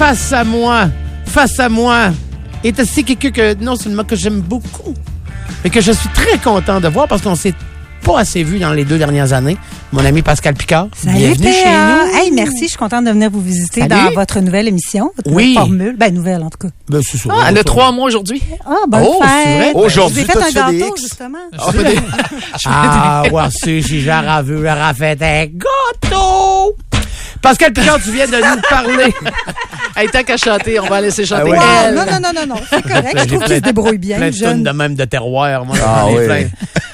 face à moi, est aussi quelqu'un que, non seulement que j'aime beaucoup, mais que je suis très content de voir parce qu'on s'est pas assez vu dans les 2 dernières années. Mon ami Pascal Picard. Salut, bienvenue chez nous. Hey, merci, je suis contente de venir vous visiter Salut. dans votre nouvelle émission, votre nouvelle formule. Ben, nouvelle, en tout cas. Ben, c'est sûr. Ah, elle a 3 mois aujourd'hui. Ah, bonne Oh, c'est vrai? fête. Aujourd'hui, Je vous ai fait toi, un tu fais des gâteau, X. justement. Ouais, si j'aurais vu, j'aurais fait un gâteau. Pascal Picard, tu viens de nous parler. Elle tant qu'à chanter, on va la laisser chanter. Ah ouais. Elle. Non, c'est correct. Je trouve qu'il se débrouille bien, Plein de jeune. tunes de même de terroir. Moi, Ah j'en ai oui. plein.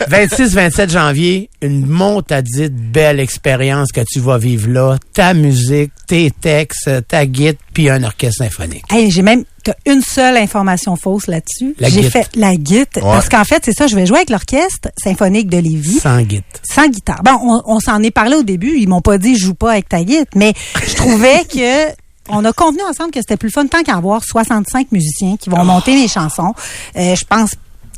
26-27 janvier, une montadite belle expérience que tu vas vivre là. Ta musique, tes textes, ta guitare, puis un orchestre symphonique. Hey, t'as une seule information fausse là-dessus. La J'ai guitare. fait la guitare. Ouais. Parce qu'en fait, c'est ça, je vais jouer avec l'orchestre symphonique de Lévis. Sans guitare. Sans guitare. Bon, on s'en est parlé au début. Ils m'ont pas dit joue pas avec ta guitare, mais je trouvais que on a convenu ensemble que c'était plus le fun tant qu'à avoir 65 musiciens qui vont monter mes chansons. Je pense,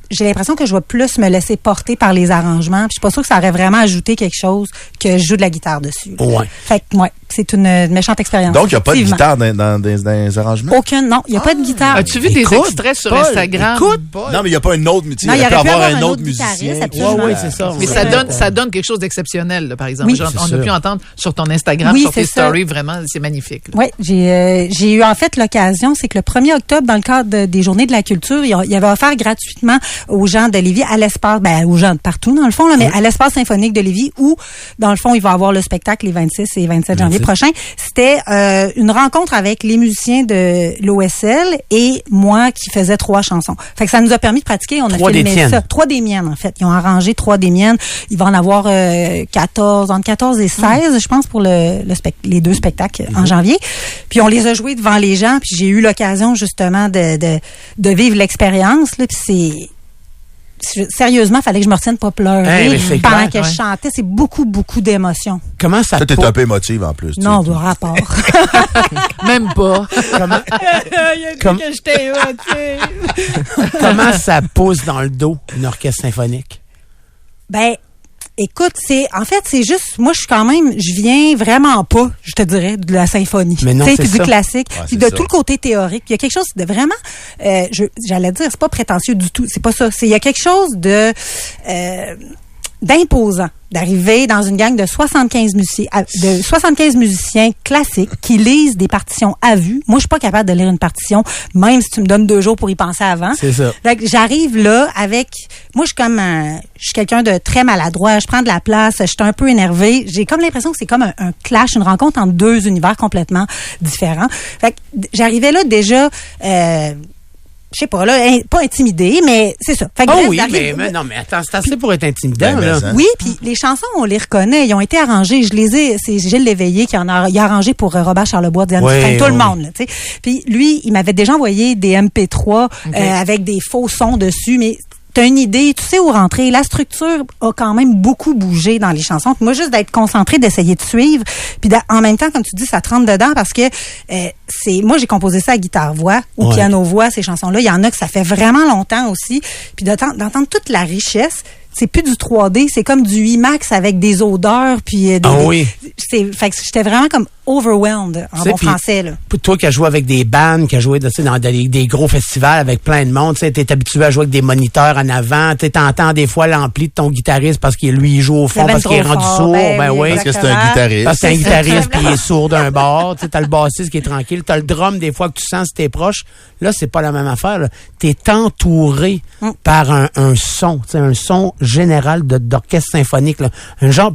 j'ai l'impression que je vais plus me laisser porter par les arrangements. Puis je suis pas sûre que ça aurait vraiment ajouté quelque chose que je joue de la guitare dessus. Ouais. Fait que, ouais, c'est une méchante expérience. Donc, il n'y a pas de Effectivement. guitare dans les arrangements? Aucune, non. Il n'y a pas de guitare. As-tu vu des Écoute, extraits sur Paul, Instagram? Écoute, Paul. Non, mais il n'y a pas un autre musicien. Non, Il y a pu avoir un un autre autre musicien. guitariste, absolument. Ouais, c'est ça. Mais ça donne quelque chose d'exceptionnel, là, par exemple. Oui. Genre, C'est on a sûr. pu entendre sur ton Instagram, Oui, sur tes c'est ça. stories, vraiment, c'est magnifique. là. Oui, j'ai eu en fait l'occasion, c'est que le 1er octobre, dans le cadre des Journées de la culture, il avait offert gratuitement aux gens de Lévis, à l'espace, aux gens de partout dans le fond, là, mais à l'espace symphonique de Lévis, où dans le fond, il va y avoir le spectacle les 26 et 27 janvier prochains. C'était une rencontre avec les musiciens de l'OSL et moi qui faisais 3 chansons. Fait que ça nous a permis de pratiquer. On a 3 des filmé tiennes. ça. 3 des miennes, en fait. Ils ont arrangé 3 des miennes. Il va en avoir 14, entre 14 et 16, je pense, pour les 2 spectacles en janvier. Puis on les a joués devant les gens, puis j'ai eu l'occasion justement de vivre l'expérience. Là, puis sérieusement, il fallait que je me retienne pas pleurer mais c'est pendant clair, que je chantais. C'est beaucoup d'émotions. Comment ça Toi, t'es pose- un peu émotive en plus. Non, de rapport. Même pas. Comment ça pousse dans le dos une orchestre symphonique? Ben, écoute, c'est juste, moi, je viens vraiment pas, je te dirais, de la symphonie. Mais non, Tu sais, c'est puis du ça. classique, Ouais, puis c'est de ça. tout le côté théorique. Il y a quelque chose de vraiment, j'allais dire, c'est pas prétentieux du tout, c'est pas ça. Il y a quelque chose d'imposant d'arriver dans une gang de 75 musiciens classiques qui lisent des partitions à vue. Moi, je suis pas capable de lire une partition, même si tu me donnes 2 jours pour y penser avant. C'est ça. Donc, j'arrive là avec... Moi, je suis quelqu'un de très maladroit. Je prends de la place. Je suis un peu énervée. J'ai comme l'impression que c'est comme un clash, une rencontre entre 2 univers complètement différents. Fait que j'arrivais là déjà... je sais pas, là, pas intimidée, mais c'est ça. Fait que bref, Oui, j'arrive- mais non, mais attends, c'est assez pour être intimidant, Ben, là. mais ça. Oui, puis les chansons, on les reconnaît. Ils ont été arrangées. C'est Gilles Léveillé qui il a arrangé pour Robert Charlebois, Diane Oui, Dufresne, tout le oui. monde. Là, tu sais. Puis lui, il m'avait déjà envoyé des MP3 avec des faux sons dessus, mais t'as une idée, tu sais où rentrer. La structure a quand même beaucoup bougé dans les chansons. Puis moi, juste d'être concentrée, d'essayer de suivre. Puis en même temps, comme tu dis, ça te rentre dedans parce que moi, j'ai composé ça à guitare-voix ou Ouais. piano-voix, ces chansons-là. Il y en a que ça fait vraiment longtemps aussi. Puis d'entendre toute la richesse. C'est plus du 3D, c'est comme du IMAX avec des odeurs puis Oui. fait que j'étais vraiment comme overwhelmed en Tu sais, bon puis- français là. Pour toi qui as joué avec des bands, qui as joué tu sais, dans des gros festivals avec plein de monde, tu sais, t'es habitué à jouer avec des moniteurs en avant, tu sais, t'entends des fois l'ampli de ton guitariste parce qu'il lui il joue au fond C'est parce qu'il est trop rendu fort, sourd, ben oui, oui. Parce que c'est un Exactement. guitariste. Parce que c'est un guitariste puis il est sourd d'un bord, tu sais, t'as le bassiste qui est tranquille, t'as le drum des fois que tu sens si t'es proche. Là, c'est pas la même affaire, là. T'es entouré par un son, tu sais, un son général d'orchestre symphonique, là. Un genre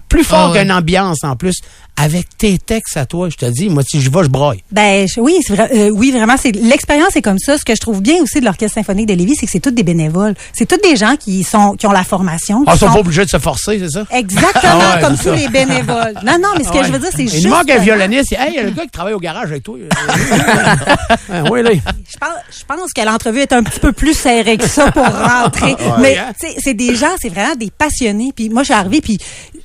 plus fort ouais. qu'une ambiance en plus. Avec tes textes à toi, je te dis, moi, si je vais, je braille. Ben oui, c'est vrai, oui vraiment c'est l'expérience est comme ça. Ce que je trouve bien aussi de l'Orchestre symphonique de Lévis, c'est que c'est tous des bénévoles. C'est tous des gens qui ont la formation. Ah, qui ils sont sont- pas obligés de se forcer, c'est ça? Exactement, Ah ouais, comme c'est tous ça. les bénévoles. Non, mais ce que je veux dire, c'est juste... Il manque un violoniste. Hey, il y a le gars qui travaille au garage avec toi. Oui, là. Je pense que l'entrevue est un petit peu plus serrée que ça pour rentrer. Mais hein? tu sais, c'est des gens, c'est vraiment des passionnés. Puis moi, je suis arrivée, puis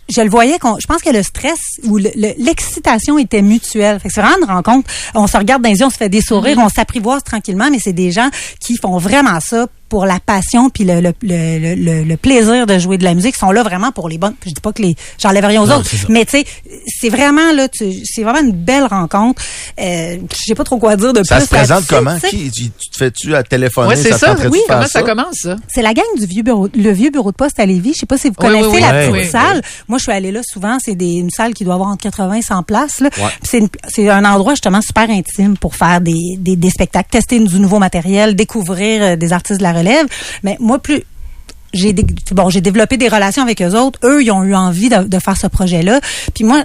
je le voyais. Je pense que le stress ou l'excitation était mutuelle. Fait que c'est vraiment une rencontre. On se regarde dans les yeux, on se fait des sourires, on s'apprivoise tranquillement. Mais c'est des gens qui font vraiment ça pour la passion puis le plaisir de jouer de la musique, sont là vraiment pour les bonnes. Je dis pas que j'enlève rien aux autres, mais tu sais, c'est vraiment là, c'est vraiment une belle rencontre. Je sais pas trop quoi dire de plus. Ça se présente comment? Tu te fais-tu à téléphoner? Ouais, c'est ça. Oui, comment ça commence, ça? C'est la gang du vieux bureau de poste à Lévis. Je sais pas si vous connaissez la petite salle. Moi, je suis allée là souvent. C'est une salle qui doit avoir entre 80 et 100 places, là. Ouais. C'est un endroit justement super intime pour faire des spectacles, tester du nouveau matériel, découvrir des artistes de la relève. Mais moi, j'ai développé des relations avec eux autres. Eux, ils ont eu envie de faire ce projet-là. Puis moi,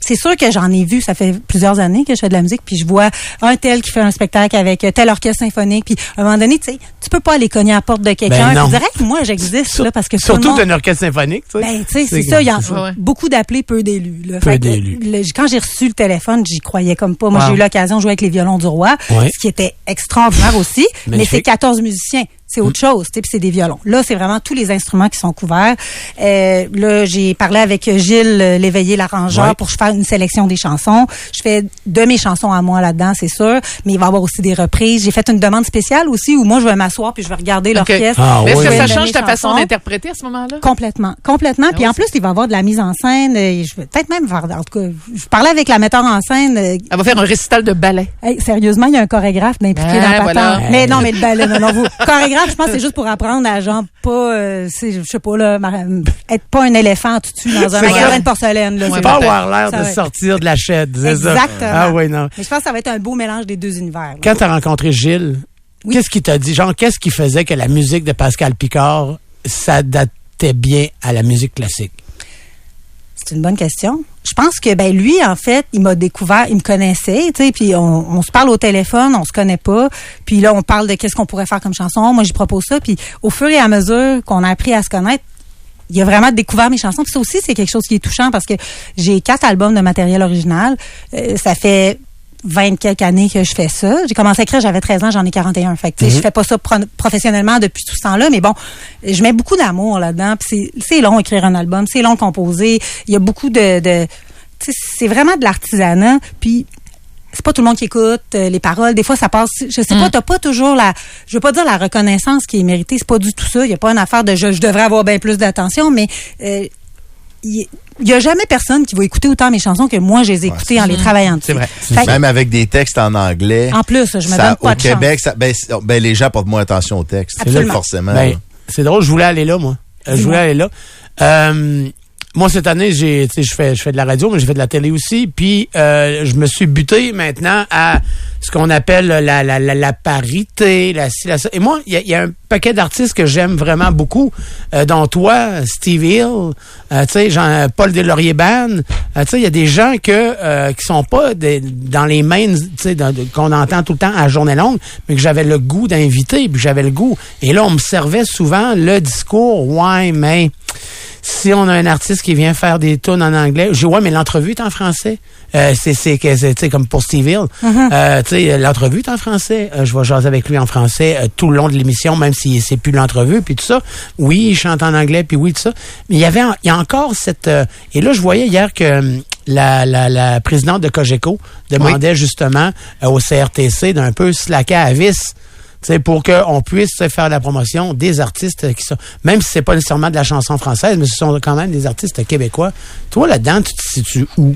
c'est sûr que j'en ai vu, ça fait plusieurs années que je fais de la musique, puis je vois un tel qui fait un spectacle avec tel orchestre symphonique, puis à un moment donné, tu sais, tu peux pas aller cogner à la porte de quelqu'un et dire hey, moi j'existe là parce que surtout d'un orchestre symphonique, tu sais. Ben tu sais, c'est ça, il y a beaucoup d'appelés, peu d'élus. Là. Peu d'élus. Quand j'ai reçu le téléphone, j'y croyais comme pas. Moi, j'ai eu l'occasion de jouer avec les violons du roi, ce qui était extraordinaire aussi, mais c'est 14 musiciens. C'est autre chose, tu sais, puis c'est des violons. Là, c'est vraiment tous les instruments qui sont couverts. Là, j'ai parlé avec Gilles Léveillé, l'arrangeur, pour faire une sélection des chansons. Je fais de mes chansons à moi là-dedans, c'est sûr, mais il va y avoir aussi des reprises. J'ai fait une demande spéciale aussi où moi, je vais m'asseoir puis je vais regarder l'orchestre. Mais est-ce que ça change ta façon d'interpréter à ce moment-là? Complètement. Puis en plus, il va y avoir de la mise en scène. Je vais peut-être même faire, en tout cas, je parlais avec la metteur en scène. Elle va faire un récital de ballet. Hey, sérieusement, il y a un chorégraphe impliqué dans le patente. Mais non, mais le ballet, non, chorégraphe, je pense que c'est juste pour apprendre à genre pas, je sais pas là, être pas un éléphant tout de suite dans un magasin de porcelaine. Là, c'est pas avoir l'air de sortir de la chaîne, c'est ça. Exactement. Ah oui, non. Mais je pense que ça va être un beau mélange des deux univers. Là. Quand tu as rencontré Gilles, qu'est-ce qu'il t'a dit? Genre, qu'est-ce qui faisait que la musique de Pascal Picard s'adaptait bien à la musique classique? C'est une bonne question. Je pense que lui, en fait, il m'a découvert, il me connaissait, tu sais, puis on se parle au téléphone, on se connaît pas, puis là on parle de qu'est-ce qu'on pourrait faire comme chanson. Moi, j'y propose ça, puis au fur et à mesure qu'on a appris à se connaître, il a vraiment découvert mes chansons. Puis ça aussi, c'est quelque chose qui est touchant parce que j'ai 4 albums de matériel original. Ça fait 20 quelques années que je fais ça. J'ai commencé à écrire, j'avais 13 ans, j'en ai 41. Fait que, je fais pas ça professionnellement depuis tout ce temps-là, mais bon, je mets beaucoup d'amour là-dedans. Puis c'est long écrire un album, c'est long composer. Il y a beaucoup c'est vraiment de l'artisanat. Puis c'est pas tout le monde qui écoute les paroles. Des fois, ça passe. Je sais pas, t'as pas toujours je veux pas dire la reconnaissance qui est méritée. C'est pas du tout ça. Il y a pas une affaire de je devrais avoir bien plus d'attention, mais il y a jamais personne qui va écouter autant mes chansons que moi, je les ai écoutées en les travaillant dessus. C'est vrai. Même avec des textes en anglais. En plus, je me donne pas de chance. Au Québec, les gens portent moins attention aux textes. Absolument. Forcément. C'est drôle, je voulais aller là, moi. Moi, cette année, je fais de la radio, mais j'ai fait de la télé aussi. Puis, je me suis buté maintenant à ce qu'on appelle la parité, et moi, il y a un paquet d'artistes que j'aime vraiment beaucoup, dont toi, Steve Hill, Paul Deslauriers Band. Il y a des gens qui sont pas dans les mains, qu'on entend tout le temps à journée longue, mais que j'avais le goût d'inviter, puis j'avais le goût. Et là, on me servait souvent le discours, mais si on a un artiste qui vient faire des tunes en anglais, je dis, mais l'entrevue est en français. C'est comme pour Steve Hill. L'entrevue est en français. Je vais jaser avec lui en français tout le long de l'émission, même si c'est plus l'entrevue, puis tout ça. Oui, il chante en anglais, puis oui, tout ça. Mais il y a encore cette... et là, je voyais hier que la présidente de Cogeco demandait justement au CRTC d'un peu slacker à vis, pour qu'on puisse faire la promotion des artistes qui sont, même si c'est pas nécessairement de la chanson française, mais ce sont quand même des artistes québécois. Toi, là-dedans, tu te situes où?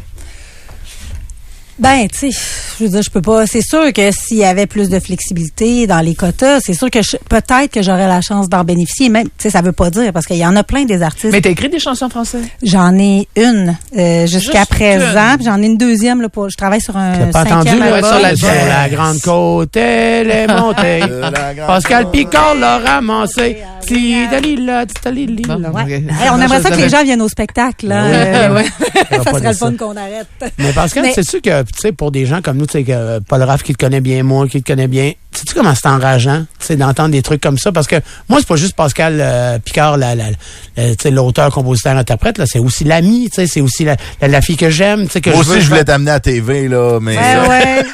Ben, tu sais, je veux dire, je peux pas. C'est sûr que s'il y avait plus de flexibilité dans les quotas, c'est sûr que peut-être que j'aurais la chance d'en bénéficier. Même, tu sais, ça veut pas dire parce qu'il y en a plein des artistes. Mais t'as écrit des chansons françaises? J'en ai une jusqu'à présent. Puis j'en ai une deuxième là. Je travaille sur un cinquième album. Sur la grande côte, elle est montée. Pascal Picard l'a ramassé. On aimerait ça que les gens viennent au spectacle. Là. Ça serait le fun qu'on arrête. Mais Pascal, c'est sûr que, tu sais, pour des gens comme nous, tu sais, que Paul Raff qui te connaît bien, moi qui te connais bien, sais-tu comment c'est enrageant, tu sais, d'entendre des trucs comme ça? Parce que moi, c'est pas juste Pascal Picard, l'auteur, compositeur, interprète, là, c'est aussi l'ami, tu sais, c'est aussi la fille que j'aime, tu sais, que moi aussi, je voulais t'amener à TV, là, mais... Ouais.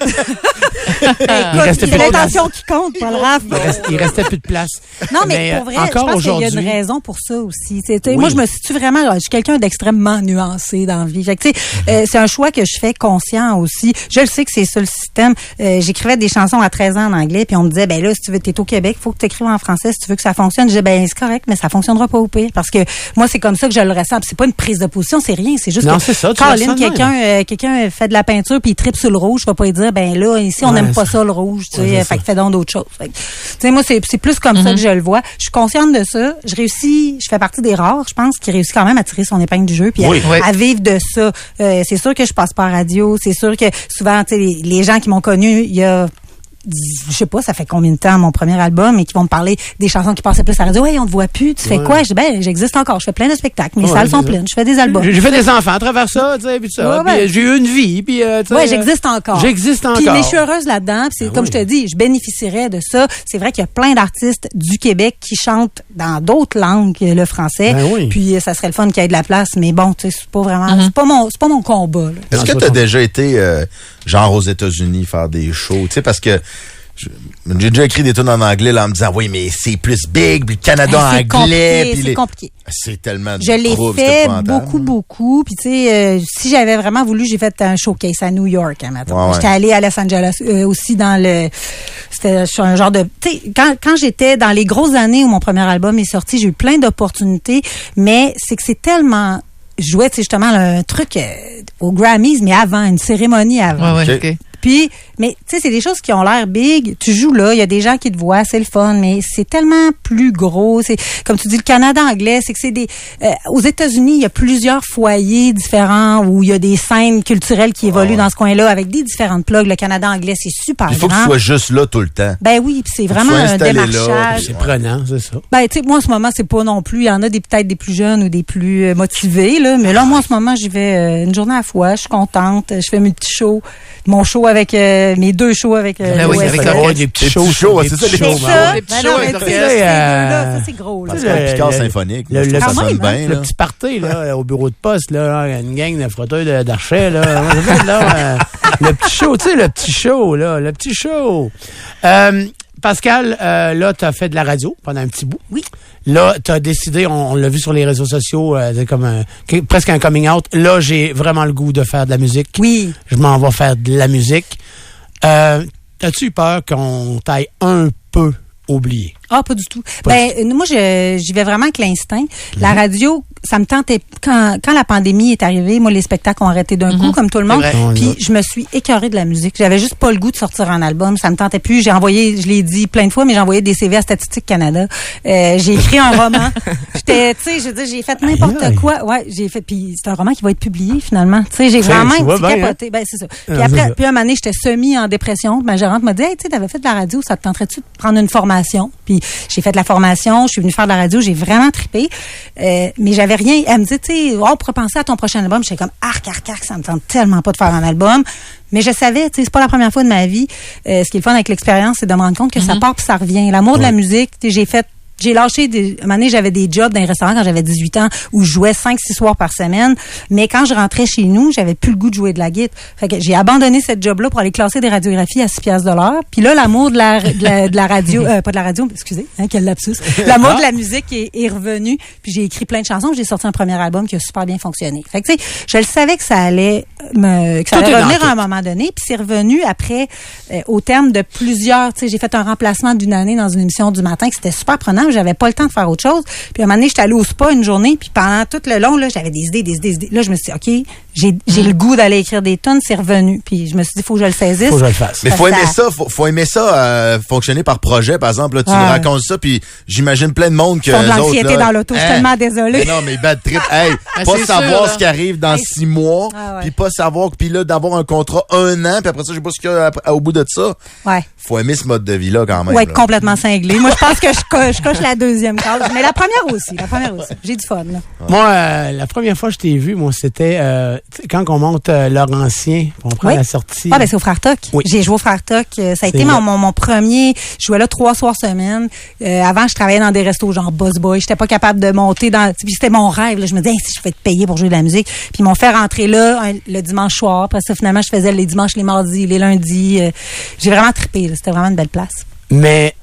restait C'est plus de l'intention qui compte, Paul Raff. Il restait plus de place. Non, mais pour vrai, encore je pense qu'il y a aujourd'hui. une raison pour ça aussi. Moi, je me situe vraiment, je suis quelqu'un d'extrêmement nuancé dans la vie. Fait que, c'est un choix que je fais conscient aussi. Je le sais que c'est ça le système. J'écrivais des chansons à 13 ans en anglais, puis on me disait, ben là, si tu veux, t'es au Québec, faut que tu écrives en français si tu veux que ça fonctionne. Je disais, ben c'est correct, mais ça fonctionnera pas au pire. Parce que moi, c'est comme ça que je le ressens. Puis c'est pas une prise de position, c'est rien. C'est juste non, que c'est ça, Caroline, quelqu'un fait de la peinture puis il tripe sur le rouge, je vais pas lui dire, ben là, ici, on n'aime pas ça, le rouge, tu sais, fait que fais donc d'autres choses. Fait que, tu sais, moi, c'est plus comme ça que je le vois. Je suis consciente de ça. Je fais partie des rares, je pense, qui réussit quand même à tirer son épingle du jeu puis à vivre de ça. C'est sûr que je passe pas à radio. C'est sûr que souvent, tu sais, les gens qui m'ont connu, il y a je sais pas, ça fait combien de temps mon premier album et qui vont me parler des chansons qui passaient plus à la radio. Ouais, on te voit plus. Tu fais quoi? Je dis, ben, j'existe encore. Je fais plein de spectacles. Mes salles sont pleines. Je fais des albums. J'ai fait des enfants à travers ça, tu sais, puis ça. Puis j'ai eu une vie, puis j'existe encore. J'existe encore. Puis mais je suis heureuse là-dedans. Puis c'est comme je te dis, je bénéficierais de ça. C'est vrai qu'il y a plein d'artistes du Québec qui chantent dans d'autres langues que le français. Puis ça serait le fun qu'il y ait de la place. Mais bon, tu sais, c'est pas vraiment, c'est pas mon combat. Là. Est-ce que tu as déjà été genre aux États-Unis faire des shows, tu sais, parce que j'ai déjà écrit des tunes en anglais là, en me disant oui, mais c'est plus big, puis le Canada en anglais, c'est compliqué. C'est tellement je l'ai fait beaucoup, puis tu sais, si j'avais vraiment voulu, j'ai fait un showcase à New York, maintenant. J'étais allée à Los Angeles aussi c'était un genre de, tu sais, quand j'étais dans les grosses années où mon premier album est sorti, j'ai eu plein d'opportunités, mais c'est que c'est tellement je jouais, tu sais, justement un truc aux Grammys, mais avant, une cérémonie avant. Okay. Puis, mais tu sais, c'est des choses qui ont l'air big. Tu joues là, il y a des gens qui te voient, c'est le fun, mais c'est tellement plus gros. C'est comme tu dis, le Canada anglais, c'est que c'est des. Aux États-Unis, il y a plusieurs foyers différents où il y a des scènes culturelles qui évoluent dans ce coin-là avec des différentes plugs. Le Canada anglais, c'est super grand. Il faut que tu sois juste là tout le temps. Ben oui, puis c'est vraiment un démarchage. C'est prenant, c'est ça. Ben tu sais, moi en ce moment, c'est pas non plus. Il y en a peut-être des plus jeunes ou des plus motivés là, mais là, moi en ce moment, j'y vais une journée à la fois. Je suis contente. Je fais mes petits shows, mon show avec mes 2 shows avec des petits shows, c'est ça, des petits shows avec ça, c'est gros là. C'est un Picard symphonique. Ça sonne bien. Le petit party là au bureau de poste là, une gang de frotteurs d'archets là, le petit show, tu sais, le petit show. Pascal, là, tu as fait de la radio pendant un petit bout. Oui. Là, tu as décidé, on l'a vu sur les réseaux sociaux, c'est comme presque un coming out. Là, j'ai vraiment le goût de faire de la musique. Oui. Je m'en vais faire de la musique. As-tu eu peur qu'on t'aille un peu oublié? Ah, pas du tout. Moi, j'y vais vraiment avec l'instinct. La radio, ça me tentait. Quand la pandémie est arrivée, moi, les spectacles ont arrêté d'un coup, comme tout le monde. Puis, je me suis écœurée de la musique. J'avais juste pas le goût de sortir un album. Ça me tentait plus. J'ai envoyé, je l'ai dit plein de fois, mais j'ai envoyé des CV à Statistique Canada. J'ai écrit un roman. J'étais, tu sais, je veux dire, j'ai fait n'importe quoi. Ouais, j'ai fait. Puis, c'est un roman qui va être publié, finalement. Tu sais, j'ai vraiment un petit capoté. Ben, c'est ça. Puis après, puis un moment donné, j'étais semi en dépression. Ma gérante m'a dit, hey, tu sais, t'avais fait de la radio, ça te tenterait-tu de prendre une formation? Puis, j'ai fait de la formation, je suis venue faire de la radio, j'ai vraiment trippé. Mais j'avais rien. Elle me dit, tu sais, on pourrait penser à ton prochain album. J'étais comme, arc, ça me tente tellement pas de faire un album. Mais je savais, tu sais, c'est pas la première fois de ma vie. Ce qui est le fun avec l'expérience, c'est de me rendre compte que ça part puis ça revient. L'amour de la musique, j'ai lâché un moment donné, j'avais des jobs dans les restaurants quand j'avais 18 ans où je jouais 5-6 soirs par semaine. Mais quand je rentrais chez nous, j'avais plus le goût de jouer de la guitare. Fait que j'ai abandonné cette job-là pour aller classer des radiographies à 6 piastres de l'heure. Puis là, l'amour de la radio, pas de la radio, excusez, quel lapsus. L'amour de la musique est revenu. Puis j'ai écrit plein de chansons. J'ai sorti un premier album qui a super bien fonctionné. Fait que tu sais, je le savais que ça allait revenir à un moment donné. Puis c'est revenu après, au terme de plusieurs, tu sais, j'ai fait un remplacement d'une année dans une émission du matin que c'était super prenant. J'avais pas le temps de faire autre chose. Puis à un moment donné, j'étais allée au spa une journée, puis pendant tout le long, là, j'avais des idées. Là, je me suis dit, OK, j'ai le goût d'aller écrire des tonnes, c'est revenu. Puis je me suis dit, faut que je le saisisse. Faut que je le fasse. Mais faut aimer ça, faut aimer ça fonctionner par projet. Par exemple, là, tu nous racontes ça, puis j'imagine plein de monde que ils font de l'anxiété dans l'auto. Je suis tellement désolée. Mais non, mais bad trip. Hey, pas savoir ce qui arrive dans 6 mois, puis pas savoir, puis là, d'avoir un contrat 1 an, puis après ça, je sais pas ce qu'il y a au bout de ça. Ouais. Faut aimer ce mode de vie-là quand même. Ouais, complètement cinglé. Moi, je pense que je coche coche la deuxième case. Mais la première aussi. J'ai du fun, là. Moi, la première fois que je t'ai vu, moi, c'était quand on monte Laurentien, on prend la sortie. Ah, ben c'est au Frère Toc. Oui. J'ai joué au Frère Toc. Ça a été mon premier. Je jouais là 3 soirs semaine. Avant, je travaillais dans des restos genre Boss Boy. J'étais pas capable de monter dans. Puis c'était mon rêve. Là. Je me disais, si je vais te payer pour jouer de la musique. Puis ils m'ont fait rentrer là le dimanche soir. Après ça, finalement, je faisais les dimanches, les mardis, les lundis. J'ai vraiment trippé. Là. C'était vraiment une belle place. Mais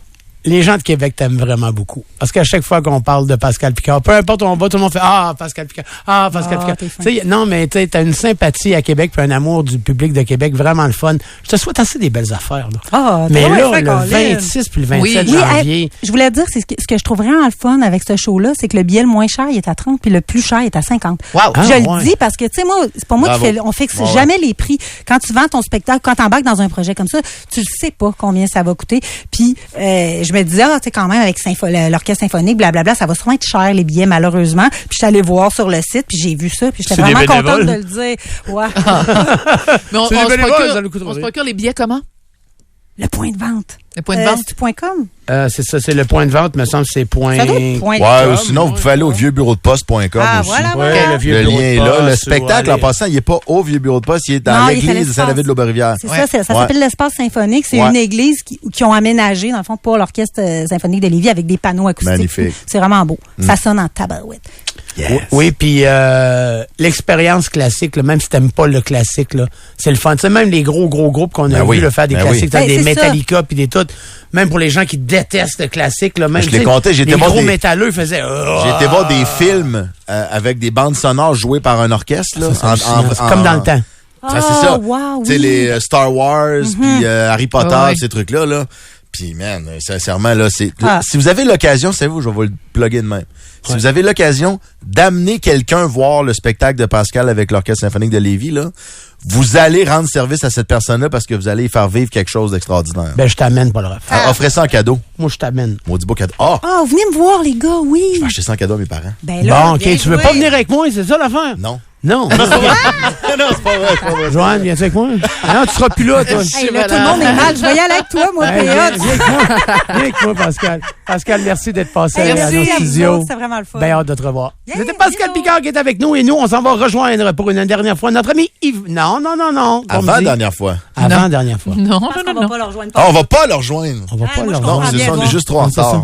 les gens de Québec t'aiment vraiment beaucoup. Parce qu'à chaque fois qu'on parle de Pascal Picard, peu importe où on va, tout le monde fait « Ah, Pascal Picard! Ah, Pascal Picard! » Non, mais tu as une sympathie à Québec puis un amour du public de Québec vraiment le fun. Je te souhaite assez des belles affaires. Là. Mais là, le 26 puis le 27 janvier... je voulais dire, c'est ce que je trouve vraiment le fun avec ce show-là, c'est que le billet le moins cher, il est à 30 puis le plus cher, il est à 50. Wow. Je le dis parce que, tu sais, moi, c'est pas moi on fixe jamais les prix. Quand tu vends ton spectacle, quand tu embarques dans un projet comme ça, tu sais pas combien ça va coûter. Puis, je me disais, tu sais, quand même, avec l'orchestre symphonique, blablabla, ça va sûrement être cher, les billets, malheureusement. Puis, je suis allée voir sur le site, puis j'ai vu ça, puis j'étais vraiment contente de le dire. Ouais. Mais on se procure les billets comment? Le point de vente. Le point de vente? C'est .com? C'est ça, c'est le point de vente, me semble, c'est point... Ça doit être point ou sinon, vous pouvez aller au vieuxbureaudeposte.com aussi. Voilà. Le lien est là. Le spectacle, en passant, il n'est pas au Vieux Bureau de Poste, il est dans l'église de Saint-David de l'Auberivière. C'est ça, ça s'appelle l'Espace Symphonique. C'est une église qui ont aménagé, dans le fond, pour l'Orchestre Symphonique de Lévis avec des panneaux acoustiques. Magnifique. C'est vraiment beau. Ça sonne en tabarouette. Yes. Oui, puis l'expérience classique, là, même si t'aimes pas le classique, là, c'est le fun. Tu sais, même les gros groupes qu'on a vu faire des classiques, des Metallica puis des tout, même pour les gens qui détestent le classique, là, même je l'ai compté, les gros métalleux faisaient... J'ai été voir des films avec des bandes sonores jouées par un orchestre. Là, comme dans le temps. C'est ça. Wow, tu sais, les Star Wars, puis Harry Potter, ces trucs-là. Là. Puis, man, sincèrement, là, si vous avez l'occasion, savez-vous, je vais vous le plugger de même. Si vous avez l'occasion d'amener quelqu'un voir le spectacle de Pascal avec l'Orchestre Symphonique de Lévis, là, vous allez rendre service à cette personne-là parce que vous allez y faire vivre quelque chose d'extraordinaire. Ben, je t'amène, Paul Raff. Offrez ça en cadeau. Moi, je t'amène. Maudit beau cadeau. Venez me voir, les gars, oui. Je vais acheter ça en cadeau à mes parents. Ben là, bon, OK, tu veux pas venir avec moi, c'est ça l'affaire? Non. Non. Non, c'est pas vrai. Joanne, viens-tu avec moi? Non, tu seras plus là, toi. Hey, là, tout le monde est mal. Je vais y aller avec toi, moi, viens avec moi, Pascal. Pascal, merci d'être passé à nos studios. C'est vraiment le fun. Bien hâte de te revoir. C'était Pascal Picard qui est avec nous et nous, on s'en va rejoindre pour une dernière fois notre ami Yves. Non. Avant-dernière fois. Avant-dernière fois. Non. On va pas le rejoindre. On va pas le rejoindre. On va pas le Non, rejoindre. on est juste trop en retard.